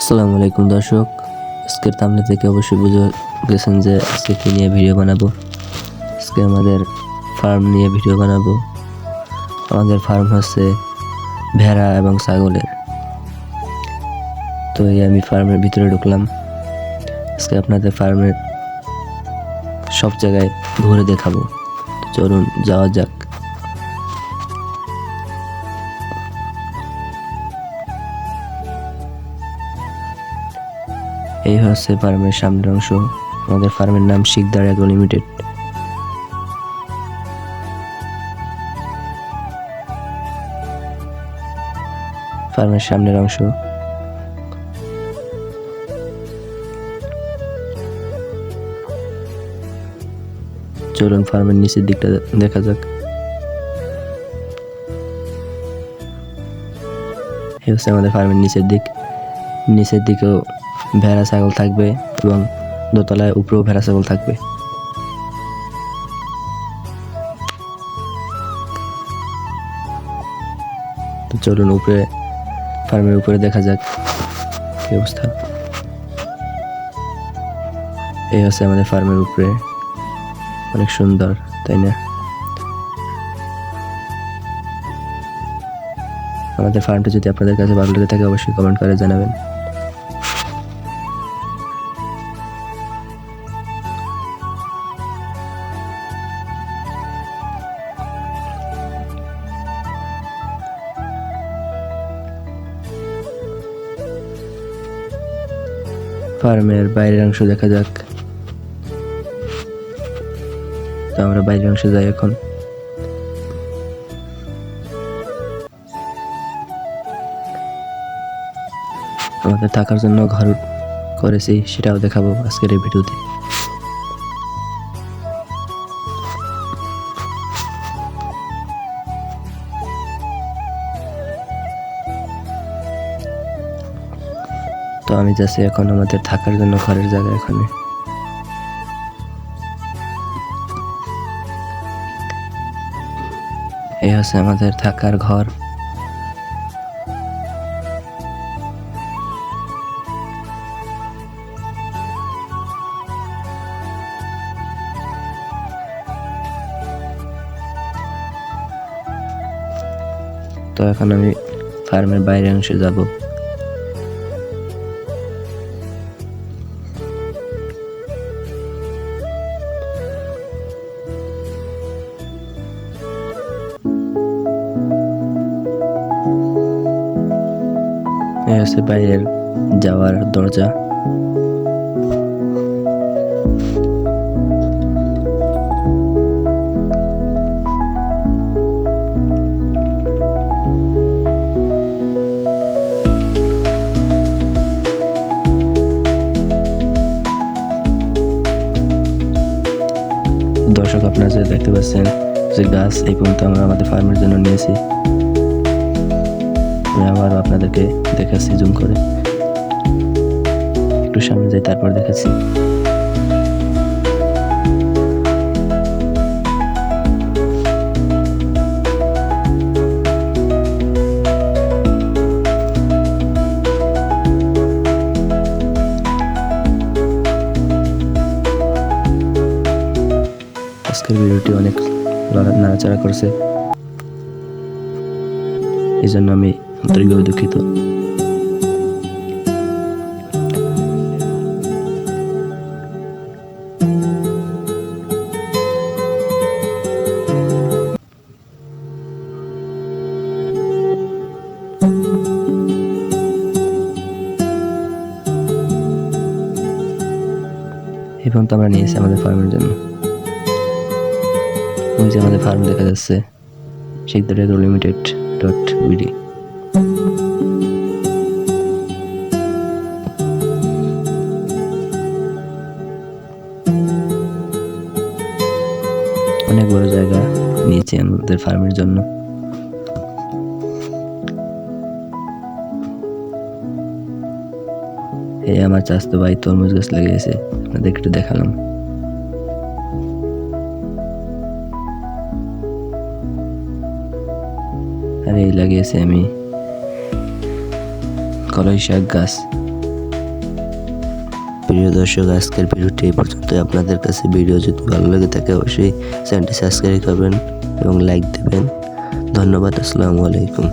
আসসালামু আলাইকুম দর্শক, আজকের থাম্বনেল থেকে অবশ্যই বুঝে গেছেন যে আজকে কী নিয়ে ভিডিও বানাবো। আজকে আমাদের ফার্ম নিয়ে ভিডিও বানাবো। আমাদের ফার্ম হচ্ছে ভেড়া এবং ছাগলের। তো এই আমি ফার্মের ভিতরে ঢুকলাম। আজকে আপনাদের ফার্মের সব জায়গায় ঘুরে দেখাবো। তো চলুন যাওয়া যাক। এই হচ্ছে ফার্মের সামনের অংশ। আমাদের ফার্মের নাম শিকদার এগ্রো লিমিটেড। ফার্মের সামনের অংশ। চলুন ফার্মের নিচের দিকটা দেখা যাক। এই হচ্ছে আমাদের ফার্মের নিচের দিক। নিচের দিকেও ভেড়া ছাগল থাকবে এবং দোতলায় উপরেও ভেড়া ছাগল থাকবে। তো চলুন উপরে, ফার্মের উপরে দেখা যাক কি অবস্থা। এই হচ্ছে আমাদের ফার্মের উপরে, অনেক সুন্দর, তাই না? আমাদের ফার্মটা যদি আপনাদের কাছে ভালো লেগে থাকে অবশ্যই কমেন্ট করে জানাবেন। ফার্মের বাইরের অংশ দেখা যাক। তো আমরা বাইরের অংশে যাই এখন। আমাদের থাকার জন্য ঘর করেছি, সেটাও দেখাবো আজকের এই ভিডিওতে। তো আমি যাচ্ছি এখন আমাদের থাকার জন্য ঘরের জায়গা। এখানে এই হচ্ছে আমাদের থাকার ঘর। তো এখন আমি ফার্মের বাইরের অংশে যাব। এই হচ্ছে বাইরের যাওয়ার দরজা। দর্শক, আপনারা যে দেখতে পাচ্ছেন যে গাছ, এই পর্যন্ত আমরা আমাদের ফার্মের জন্য নিয়েছি। আমি আবার আপনাদেরকে দেখাচ্ছি জুম করে, একটু সামনে যাই তারপর দেখাচ্ছি। আজকের ভিডিওটি অনেক নাড়াচাড়া করছে, এই জন্য আমি আন্তরিকভাবে দুঃখিত। এই পর্যন্ত আমরা নিয়েছি আমাদের ফার্মের জন্য। ওই যে আমাদের ফার্ম দেখা যাচ্ছে, শিকদার এগ্রো লিমিটেড .bd। অনেক বড় জায়গা নিয়েছি আমাদের ফার্মের জন্য। এই আমার চাচাতো ভাই তরমুজ গাছ লাগিয়েছে, আপনাদের একটু দেখালাম। আর এই লাগিয়েছে আমি কলই শাক গাছ। প্রিয় দর্শক, আজকের ভিডিওটি এই পর্যন্ত। আপনাদের কাছে ভিডিও যদি ভালো লাগে থাকে অবশ্যই চ্যানেলটি সাবস্ক্রাইব করবেন এবং লাইক দেবেন। ধন্যবাদ। আসসালামু আলাইকুম।